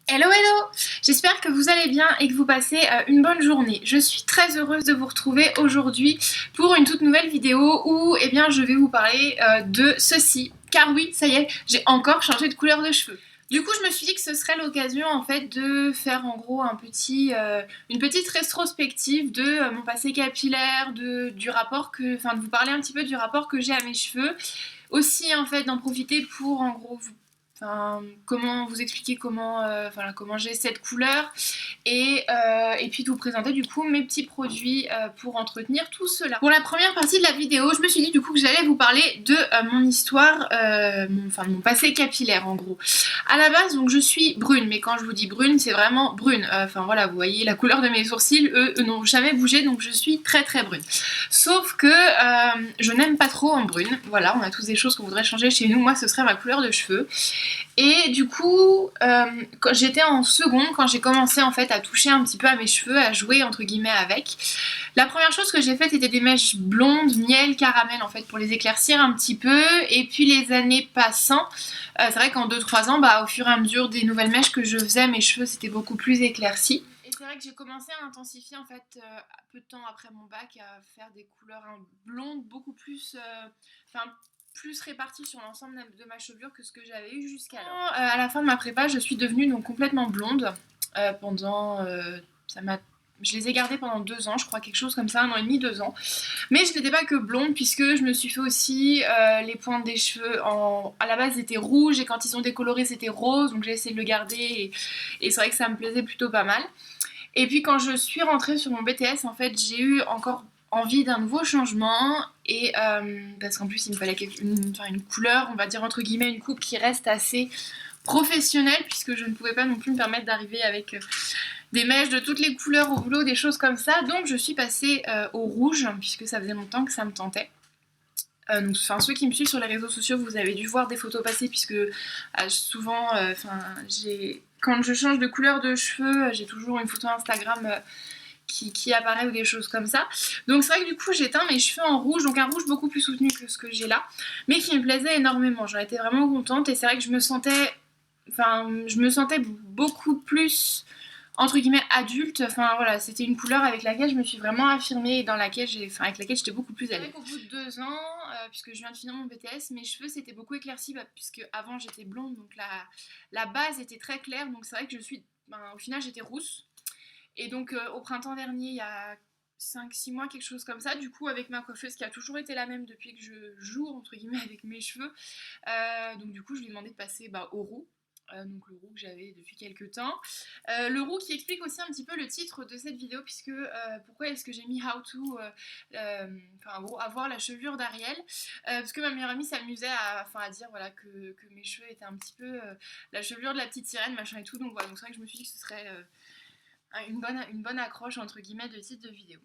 Hello hello! J'espère que vous allez bien et que vous passez une bonne journée. Je suis très heureuse de vous retrouver aujourd'hui pour une toute nouvelle vidéo où eh bien, je vais vous parler de ceci. Car oui, ça y est, j'ai encore changé de couleur de cheveux. Du coup, je me suis dit que ce serait l'occasion en fait de faire en gros une petite rétrospective de mon passé capillaire, du rapport de vous parler un petit peu du rapport que j'ai à mes cheveux. Aussi en fait d'en profiter pour en gros comment vous expliquer comment j'ai cette couleur et puis de vous présenter du coup mes petits produits pour entretenir tout cela. Pour la première partie de la vidéo, je me suis dit du coup que j'allais vous parler de mon histoire, de mon passé capillaire en gros. À la base, donc je suis brune, mais quand je vous dis brune, c'est vraiment brune. Voilà, vous voyez la couleur de mes sourcils, eux n'ont jamais bougé, donc je suis très très brune. Sauf que je n'aime pas trop en brune. Voilà, on a tous des choses qu'on voudrait changer chez nous. Moi, ce serait ma couleur de cheveux. Et du coup, quand j'étais en seconde, quand j'ai commencé en fait à toucher un petit peu à mes cheveux, à jouer entre guillemets avec, la première chose que j'ai faite était des mèches blondes, miel, caramel en fait pour les éclaircir un petit peu. Et puis les années passant, c'est vrai qu'en 2-3 ans, au fur et à mesure des nouvelles mèches que je faisais, mes cheveux c'était beaucoup plus éclaircis. Et c'est vrai que j'ai commencé à intensifier en fait peu de temps après mon bac à faire des couleurs blondes beaucoup plus, plus répartie sur l'ensemble de ma chevelure que ce que j'avais eu jusqu'alors. À la fin de ma prépa, je suis devenue donc complètement blonde pendant... je les ai gardées pendant 2 ans, je crois, quelque chose comme ça, 1 an et demi, 2 ans. Mais je n'étais pas que blonde puisque je me suis fait aussi les pointes des cheveux à la base c'était rouge et quand ils sont décolorés c'était rose, donc j'ai essayé de le garder et c'est vrai que ça me plaisait plutôt pas mal. Et puis quand je suis rentrée sur mon BTS, en fait, j'ai eu encore envie d'un nouveau changement et parce qu'en plus il me fallait une couleur, on va dire entre guillemets une coupe qui reste assez professionnelle puisque je ne pouvais pas non plus me permettre d'arriver avec des mèches de toutes les couleurs au boulot, des choses comme ça. Donc je suis passée au rouge puisque ça faisait longtemps que ça me tentait. Ceux qui me suivent sur les réseaux sociaux, vous avez dû voir des photos passer puisque souvent, quand je change de couleur de cheveux, j'ai toujours une photo Instagram qui apparaît ou des choses comme ça. Donc c'est vrai que du coup j'ai teint mes cheveux en rouge, donc un rouge beaucoup plus soutenu que ce que j'ai là, mais qui me plaisait énormément. J'en étais vraiment contente et c'est vrai que je me sentais beaucoup plus entre guillemets adulte. Voilà, c'était une couleur avec laquelle je me suis vraiment affirmée et avec laquelle j'étais beaucoup plus à l'aise. Au bout de 2 ans, puisque je viens de finir mon BTS, mes cheveux s'étaient beaucoup éclaircis puisque avant j'étais blonde, donc la base était très claire, donc c'est vrai que au final j'étais rousse. Et donc au printemps dernier, il y a 5-6 mois, quelque chose comme ça, du coup avec ma coiffeuse qui a toujours été la même depuis que je joue entre guillemets avec mes cheveux, donc du coup je lui ai demandé de passer au roux. Donc le roux que j'avais depuis quelques temps. Le roux qui explique aussi un petit peu le titre de cette vidéo puisque pourquoi est-ce que j'ai mis How to en gros avoir la chevelure d'Ariel, parce que ma meilleure amie s'amusait à dire voilà que mes cheveux étaient un petit peu la chevelure de la petite sirène machin et tout, donc voilà, donc c'est vrai que je me suis dit que ce serait une bonne accroche entre guillemets de titre de vidéo.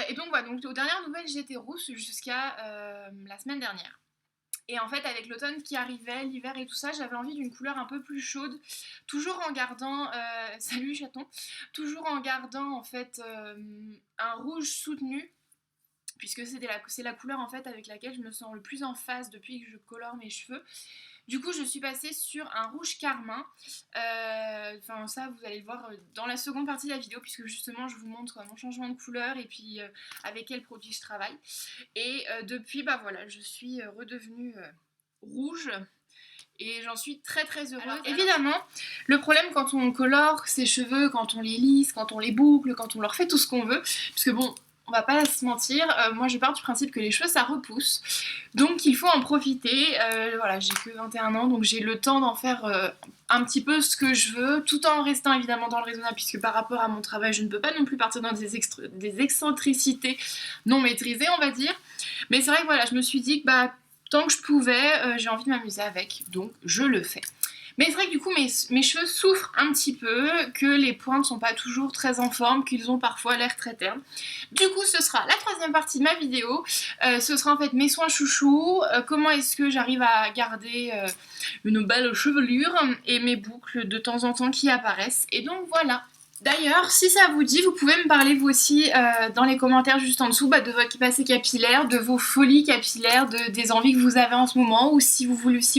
Et donc voilà, donc aux dernières nouvelles j'étais rousse jusqu'à la semaine dernière. Et en fait, avec l'automne qui arrivait, l'hiver et tout ça, j'avais envie d'une couleur un peu plus chaude, toujours en gardant, salut chaton, toujours en gardant en fait un rouge soutenu, puisque c'est la couleur en fait avec laquelle je me sens le plus en phase depuis que je colore mes cheveux. Du coup, je suis passée sur un rouge carmin. Ça, vous allez le voir dans la seconde partie de la vidéo, puisque justement, je vous montre mon changement de couleur et puis avec quel produit je travaille. Et depuis, voilà, je suis redevenue rouge. Et j'en suis très très heureuse. Alors, évidemment, le problème quand on colore ses cheveux, quand on les lisse, quand on les boucle, quand on leur fait tout ce qu'on veut, puisque bon, on va pas se mentir, moi je pars du principe que les cheveux ça repousse, donc il faut en profiter. Voilà, j'ai que 21 ans, donc j'ai le temps d'en faire un petit peu ce que je veux, tout en restant évidemment dans le raisonnable, puisque par rapport à mon travail, je ne peux pas non plus partir dans des excentricités non maîtrisées, on va dire. Mais c'est vrai que voilà, je me suis dit que tant que je pouvais, j'ai envie de m'amuser avec, donc je le fais. Mais c'est vrai que du coup mes cheveux souffrent un petit peu, que les pointes sont pas toujours très en forme, qu'ils ont parfois l'air très ternes. Du coup ce sera la troisième partie de ma vidéo, ce sera en fait mes soins chouchous, comment est-ce que j'arrive à garder une belle chevelure et mes boucles de temps en temps qui apparaissent. Et donc voilà, D'ailleurs, si ça vous dit, vous pouvez me parler vous aussi dans les commentaires juste en dessous de votre passé capillaire, de vos folies capillaires, des envies que vous avez en ce moment, ou si vous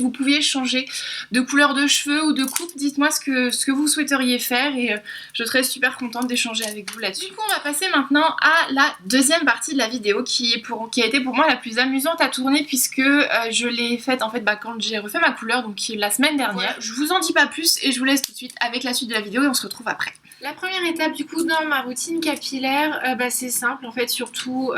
pouviez changer de couleur de cheveux ou de coupe, dites-moi ce que vous souhaiteriez faire et je serais super contente d'échanger avec vous là-dessus. Du coup, on va passer maintenant à la deuxième partie de la vidéo qui a été pour moi la plus amusante à tourner puisque je l'ai faite en fait quand j'ai refait ma couleur, donc la semaine dernière. Voilà, je vous en dis pas plus et je vous laisse tout de suite avec la suite de la vidéo et on se retrouve après. La première étape du coup dans ma routine capillaire, c'est simple en fait, surtout,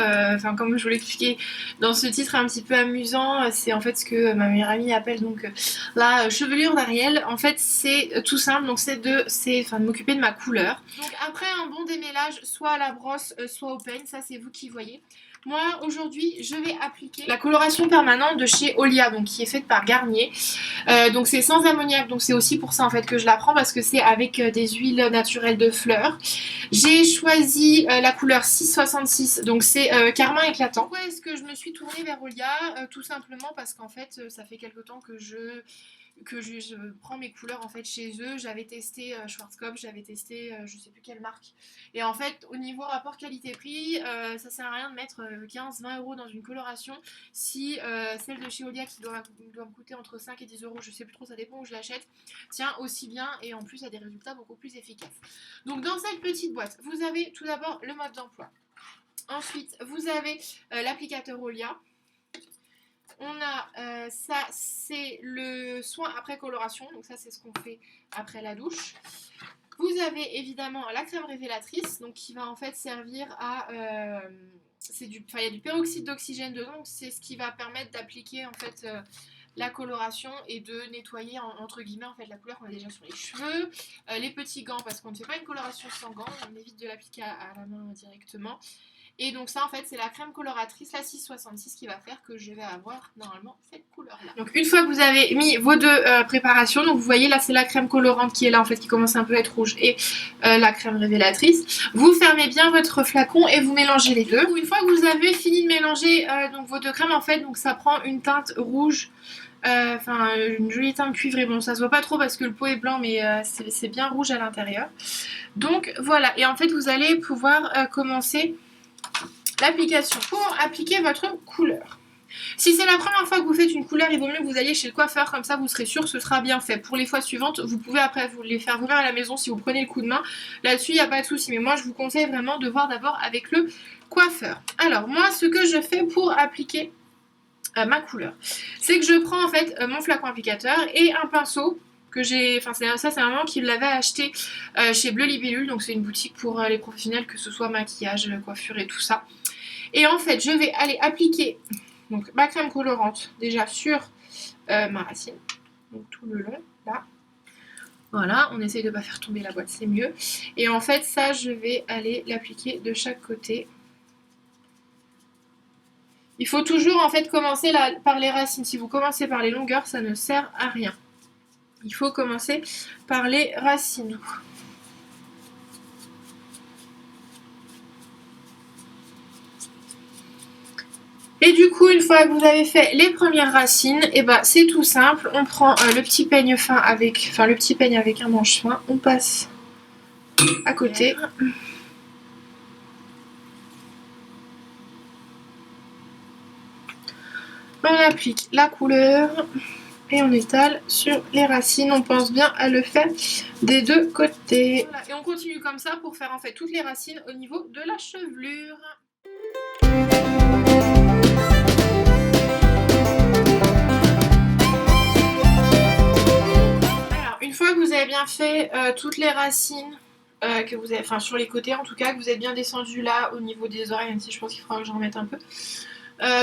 comme je vous l'expliquais dans ce titre un petit peu amusant, c'est en fait ce que ma meilleure amie appelle donc la chevelure d'Ariel. En fait c'est tout simple, donc c'est de m'occuper de ma couleur. Donc après un bon démêlage, soit à la brosse, soit au peigne, ça c'est vous qui voyez. Moi aujourd'hui je vais appliquer la coloration permanente de chez Olia, donc qui est faite par Garnier. Donc c'est sans ammoniac, donc c'est aussi pour ça en fait que je la prends parce que c'est avec des huiles naturelles de fleurs. J'ai choisi la couleur 666, donc c'est carmin éclatant. Pourquoi est-ce que je me suis tournée vers Olia? Tout simplement parce qu'en fait ça fait quelque temps que je prends mes couleurs en fait chez eux. J'avais testé Schwarzkopf, j'avais testé je sais plus quelle marque, et en fait au niveau rapport qualité-prix, ça sert à rien de mettre 15-20 € dans une coloration si celle de chez Olia qui doit me coûter entre 5 et 10 €, je sais plus trop, ça dépend où je l'achète, tient aussi bien et en plus a des résultats beaucoup plus efficaces. Donc dans cette petite boîte vous avez tout d'abord le mode d'emploi, ensuite vous avez l'applicateur Olia. On a ça, c'est le soin après coloration, donc ça c'est ce qu'on fait après la douche. Vous avez évidemment la crème révélatrice, donc qui va en fait servir à... il y a du peroxyde d'oxygène dedans, donc c'est ce qui va permettre d'appliquer en fait la coloration et de nettoyer entre guillemets en fait la couleur qu'on a déjà sur les cheveux. Les petits gants, parce qu'on ne fait pas une coloration sans gants, on évite de l'appliquer à la main directement. Et donc ça en fait c'est la crème coloratrice, la 666, qui va faire que je vais avoir normalement cette couleur là. Donc une fois que vous avez mis vos deux préparations, donc vous voyez là c'est la crème colorante qui est là en fait, qui commence un peu à être rouge, et la crème révélatrice. Vous fermez bien votre flacon et vous mélangez les deux. Donc, une fois que vous avez fini de mélanger donc vos deux crèmes en fait, donc ça prend une teinte rouge. Une jolie teinte cuivrée, bon ça se voit pas trop parce que le pot est blanc, mais c'est bien rouge à l'intérieur. Donc voilà, et en fait vous allez pouvoir commencer l'application pour appliquer votre couleur. Si c'est la première fois que vous faites une couleur, il vaut mieux que vous alliez chez le coiffeur, comme ça vous serez sûr que ce sera bien fait. Pour les fois suivantes, vous pouvez après vous les faire vous-même à la maison si vous prenez le coup de main. Là-dessus, il n'y a pas de souci, mais moi je vous conseille vraiment de voir d'abord avec le coiffeur. Alors moi, ce que je fais pour appliquer ma couleur, c'est que je prends en fait mon flacon applicateur et un pinceau que j'ai, c'est un maman qui l'avait acheté chez Bleu Libellule, donc c'est une boutique pour les professionnels, que ce soit maquillage, coiffure et tout ça. Et en fait je vais aller appliquer donc ma crème colorante déjà sur ma racine, donc tout le long là. Voilà, on essaye de ne pas faire tomber la boîte, c'est mieux. Et en fait ça je vais aller l'appliquer de chaque côté. Il faut toujours en fait commencer par les racines. Si vous commencez par les longueurs, ça ne sert à rien. Il faut commencer par les racines. Et du coup, une fois que vous avez fait les premières racines, et ben c'est tout simple. On prend le petit peigne fin avec, le petit peigne avec un manche fin. On passe à côté. On applique la couleur et on étale sur les racines. On pense bien à le faire des deux côtés. Voilà. Et on continue comme ça pour faire en fait toutes les racines au niveau de la chevelure. Alors, une fois que vous avez bien fait toutes les racines, que vous avez, sur les côtés en tout cas, que vous êtes bien descendu là au niveau des oreilles, même si je pense qu'il faudra que j'en remette un peu.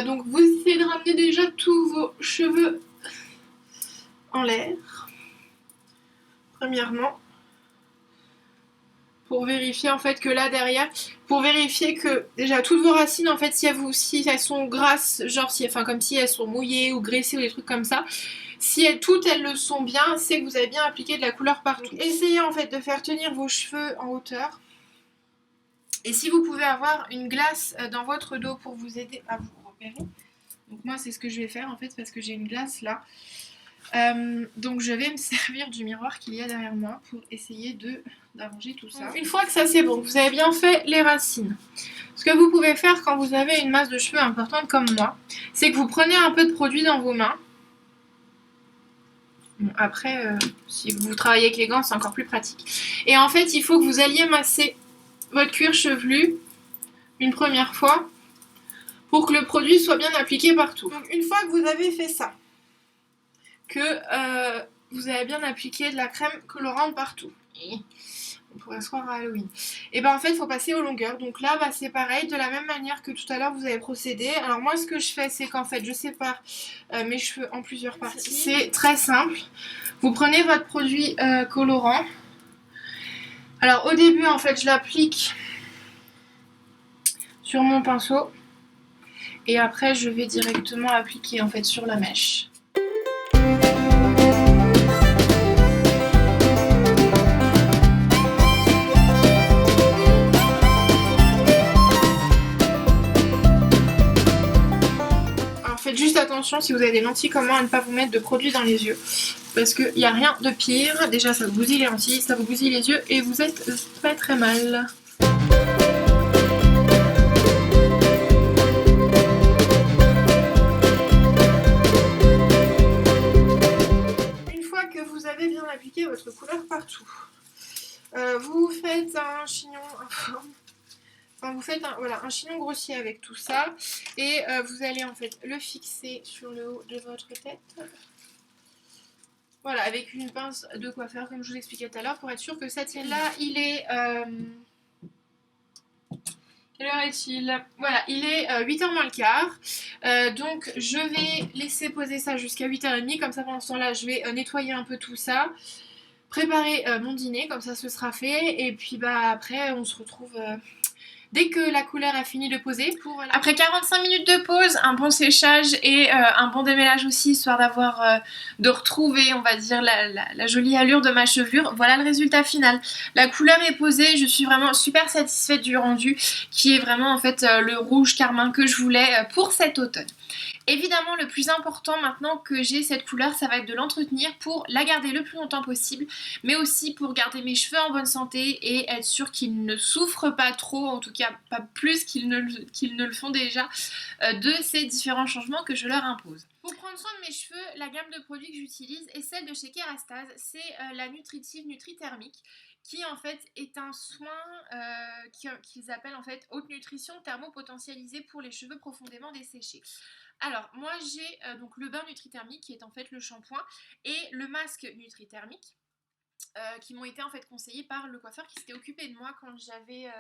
Donc vous essayez de ramener déjà tous vos cheveux en l'air, premièrement, pour vérifier en fait que là derrière, pour vérifier que déjà toutes vos racines en fait, si elles sont grasses, genre comme si elles sont mouillées ou graissées ou des trucs comme ça, si toutes elles le sont bien, c'est que vous avez bien appliqué de la couleur partout. Essayez en fait de faire tenir vos cheveux en hauteur. Et si vous pouvez avoir une glace dans votre dos pour vous aider à vous repérer. Donc moi c'est ce que je vais faire en fait, parce que j'ai une glace là. Donc je vais me servir du miroir qu'il y a derrière moi pour essayer d'arranger tout ça. Une fois que ça c'est bon, vous avez bien fait les racines. Ce que vous pouvez faire quand vous avez une masse de cheveux importante comme moi, c'est que vous prenez un peu de produit dans vos mains. Bon, après, si vous travaillez avec les gants, c'est encore plus pratique. Et en fait, il faut que vous alliez masser votre cuir chevelu une première fois pour que le produit soit bien appliqué partout. Donc une fois que vous avez fait ça, que vous avez bien appliqué de la crème colorante partout, on pourrait se croire à Halloween, et ben en fait il faut passer aux longueurs. Donc là bah, c'est pareil, de la même manière que tout à l'heure vous avez procédé. Alors moi ce que je fais c'est qu'en fait je sépare mes cheveux en plusieurs parties. C'est très simple, vous prenez votre produit colorant. Alors au début en fait je l'applique sur mon pinceau et après je vais directement appliquer en fait sur la mèche. Faites juste attention si vous avez des lentilles comme moi à ne pas vous mettre de produit dans les yeux. Parce qu'il n'y a rien de pire. Déjà ça vous bousille les lentilles, ça vous bousille les yeux et vous êtes très très mal. Une fois que vous avez bien appliqué votre couleur partout, vous faites un chignon informe. Enfin, vous faites un chignon grossier avec tout ça et vous allez en fait le fixer sur le haut de votre tête. Voilà, avec une pince de coiffeur comme je vous expliquais tout à l'heure pour être sûr que ça tienne. Là, il est... Quelle heure est-il? Voilà, il est 8h moins le quart. Donc je vais laisser poser ça jusqu'à 8h30. Comme ça pendant ce temps-là, je vais nettoyer un peu tout ça. Préparer mon dîner, comme ça ce sera fait. Et puis bah après on se retrouve... dès que la couleur a fini de poser. Après 45 minutes de pause, un bon séchage et un bon démêlage aussi, histoire de retrouver, on va dire, la jolie allure de ma chevelure. Voilà le résultat final. La couleur est posée, je suis vraiment super satisfaite du rendu, qui est vraiment en fait le rouge carmin que je voulais pour cet automne. Évidemment, le plus important maintenant que j'ai cette couleur, ça va être de l'entretenir pour la garder le plus longtemps possible, mais aussi pour garder mes cheveux en bonne santé et être sûr qu'ils ne souffrent pas trop, en tout cas pas plus qu'ils ne le font déjà, de ces différents changements que je leur impose. Pour prendre soin de mes cheveux, la gamme de produits que j'utilise est celle de chez Kerastase, c'est la Nutritive Nutri-Thermique, qui en fait est un soin qu'ils appellent en fait haute nutrition thermopotentialisée pour les cheveux profondément desséchés. Alors moi j'ai donc le bain Nutri-Thermique qui est en fait le shampoing et le masque Nutri-Thermique qui m'ont été en fait conseillés par le coiffeur qui s'était occupé de moi quand j'avais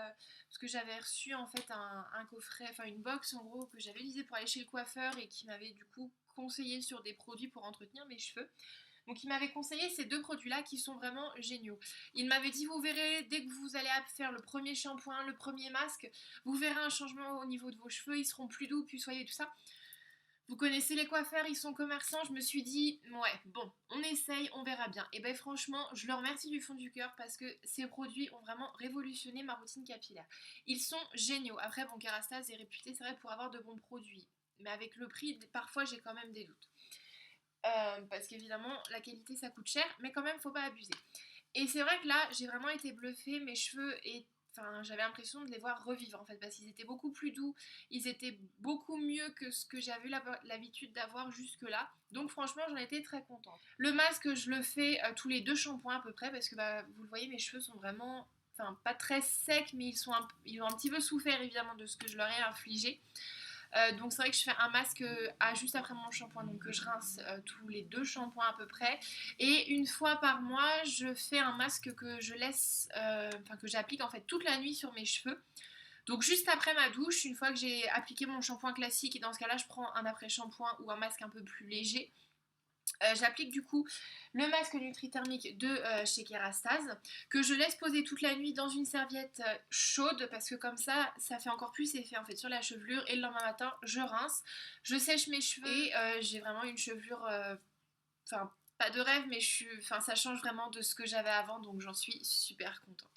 parce que j'avais reçu en fait un coffret, enfin une box en gros que j'avais utilisé pour aller chez le coiffeur et qui m'avait du coup conseillé sur des produits pour entretenir mes cheveux. Donc il m'avait conseillé ces deux produits-là qui sont vraiment géniaux. Il m'avait dit, vous verrez, dès que vous allez faire le premier shampoing, le premier masque, vous verrez un changement au niveau de vos cheveux, ils seront plus doux, plus soyeux, tout ça. Vous connaissez les coiffeurs, ils sont commerçants, je me suis dit, ouais, bon, on essaye, on verra bien. Et ben franchement, je leur remercie du fond du cœur parce que ces produits ont vraiment révolutionné ma routine capillaire. Ils sont géniaux. Après, bon, Kerastase est réputé, c'est vrai, pour avoir de bons produits. Mais avec le prix, parfois, j'ai quand même des doutes. Parce qu'évidemment, la qualité, ça coûte cher, mais quand même, faut pas abuser. Et c'est vrai que là, j'ai vraiment été bluffée, mes cheveux et enfin, j'avais l'impression de les voir revivre en fait, parce qu'ils étaient beaucoup plus doux, ils étaient beaucoup mieux que ce que j'avais l'habitude d'avoir jusque là. Donc franchement, j'en étais très contente. Le masque, je le fais tous les 2 shampoings à peu près, parce que bah, vous le voyez, mes cheveux sont vraiment, enfin pas très secs, mais ils ont un petit peu souffert évidemment de ce que je leur ai infligé. Donc c'est vrai que je fais un masque juste après mon shampoing, donc que je rince tous les 2 shampoings à peu près. Et une fois par mois, je fais un masque que je laisse, que j'applique en fait toute la nuit sur mes cheveux. Donc juste après ma douche, une fois que j'ai appliqué mon shampoing classique, et dans ce cas-là, je prends un après-shampoing ou un masque un peu plus léger. J'applique du coup le masque Nutri-Thermique de chez Kerastase que je laisse poser toute la nuit dans une serviette chaude parce que comme ça fait encore plus effet en fait sur la chevelure et le lendemain matin je rince, je sèche mes cheveux et j'ai vraiment une chevelure, enfin pas de rêve mais ça change vraiment de ce que j'avais avant donc j'en suis super contente.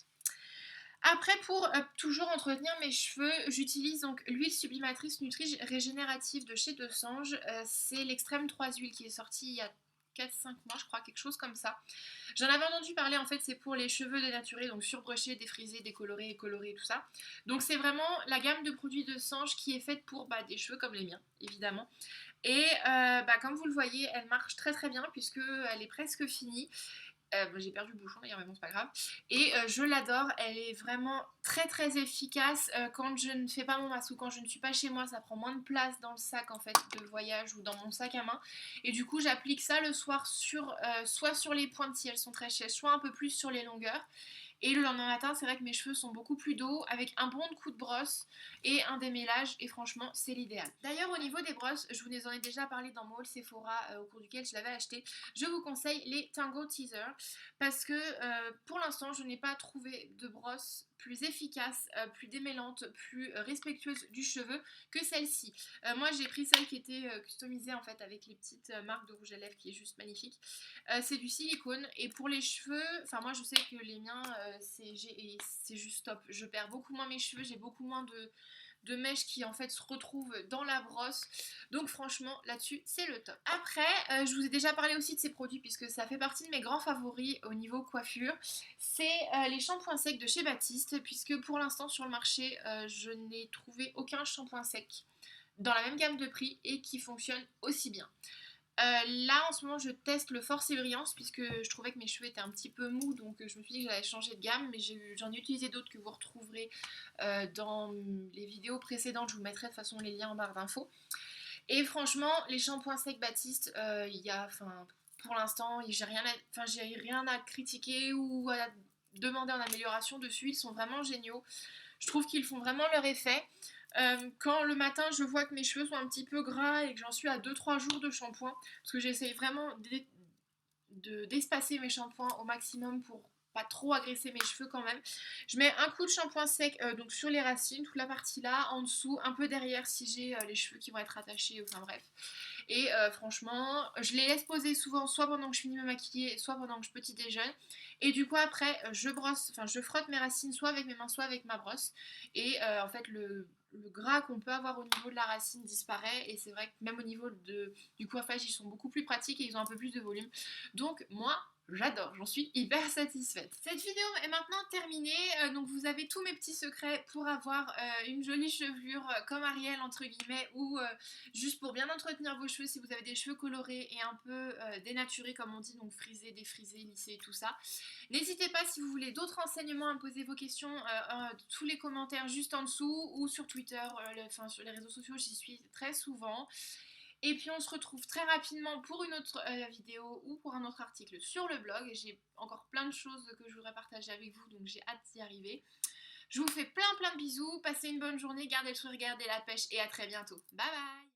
Après, pour toujours entretenir mes cheveux, j'utilise donc l'huile sublimatrice Nutri Régénérative de chez Desange. C'est l'extrême 3 huiles qui est sortie il y a 4-5 mois, je crois, quelque chose comme ça. J'en avais entendu parler, en fait, c'est pour les cheveux dénaturés, donc surbrushés, défrisés, décolorés, colorés, tout ça. Donc c'est vraiment la gamme de produits de Sange qui est faite pour des cheveux comme les miens, évidemment. Et comme vous le voyez, elle marche très très bien puisque elle est presque finie. J'ai perdu le bouchon d'ailleurs, mais bon, c'est pas grave. Et je l'adore, elle est vraiment très très efficace. Quand je ne fais pas mon masque ou quand je ne suis pas chez moi, ça prend moins de place dans le sac en fait de voyage ou dans mon sac à main. Et du coup, j'applique ça le soir soit sur les pointes si elles sont très sèches, soit un peu plus sur les longueurs. Et le lendemain matin, c'est vrai que mes cheveux sont beaucoup plus doux, avec un bon coup de brosse et un démêlage, et franchement, c'est l'idéal. D'ailleurs, au niveau des brosses, je vous en ai déjà parlé dans mon haul Sephora au cours duquel je l'avais acheté. Je vous conseille les Tango Teaser, parce que pour l'instant, je n'ai pas trouvé de brosse plus efficace, plus démêlante, plus respectueuse du cheveu que celle-ci. Moi, j'ai pris celle qui était customisée en fait avec les petites marques de rouge à lèvres qui est juste magnifique. C'est du silicone et pour les cheveux, enfin moi je sais que les miens c'est juste top. Je perds beaucoup moins mes cheveux, j'ai beaucoup moins de mèches qui en fait se retrouvent dans la brosse. Donc franchement là-dessus c'est le top. Après je vous ai déjà parlé aussi de ces produits puisque ça fait partie de mes grands favoris au niveau coiffure. C'est les shampoings secs de chez Baptiste puisque pour l'instant sur le marché je n'ai trouvé aucun shampoing sec dans la même gamme de prix et qui fonctionne aussi bien. Là en ce moment je teste le Force et Brillance puisque je trouvais que mes cheveux étaient un petit peu mous, donc je me suis dit que j'allais changer de gamme, mais j'en ai utilisé d'autres que vous retrouverez dans les vidéos précédentes. Je vous mettrai de toute façon les liens en barre d'infos. Et franchement les shampoings secs Baptiste, pour l'instant j'ai rien à critiquer ou à demander en amélioration dessus. Ils sont vraiment géniaux, je trouve qu'ils font vraiment leur effet. Quand le matin je vois que mes cheveux sont un petit peu gras et que j'en suis à 2-3 jours de shampoing, parce que j'essaye vraiment d'espacer mes shampoings au maximum pour pas trop agresser mes cheveux quand même. Je mets un coup de shampoing sec donc sur les racines, toute la partie là, en dessous, un peu derrière si j'ai les cheveux qui vont être attachés, enfin bref. Et franchement, je les laisse poser souvent, soit pendant que je finis de me maquiller, soit pendant que je petit déjeune. Et du coup après, je frotte mes racines soit avec mes mains, soit avec ma brosse. Et en fait le gras qu'on peut avoir au niveau de la racine disparaît, et c'est vrai que même au niveau du coiffage ils sont beaucoup plus pratiques et ils ont un peu plus de volume, donc moi j'adore, j'en suis hyper satisfaite. Cette vidéo est maintenant terminée, donc vous avez tous mes petits secrets pour avoir une jolie chevelure comme Ariel entre guillemets, ou juste pour bien entretenir vos cheveux si vous avez des cheveux colorés et un peu dénaturés comme on dit, donc frisés, défrisés, lissés, tout ça. N'hésitez pas si vous voulez d'autres renseignements à me poser vos questions, tous les commentaires juste en dessous ou sur Twitter, sur les réseaux sociaux j'y suis très souvent. Et puis on se retrouve très rapidement pour une autre vidéo ou pour un autre article sur le blog. J'ai encore plein de choses que je voudrais partager avec vous, donc j'ai hâte d'y arriver. Je vous fais plein de bisous, passez une bonne journée, gardez le sourire, gardez la pêche et à très bientôt. Bye bye.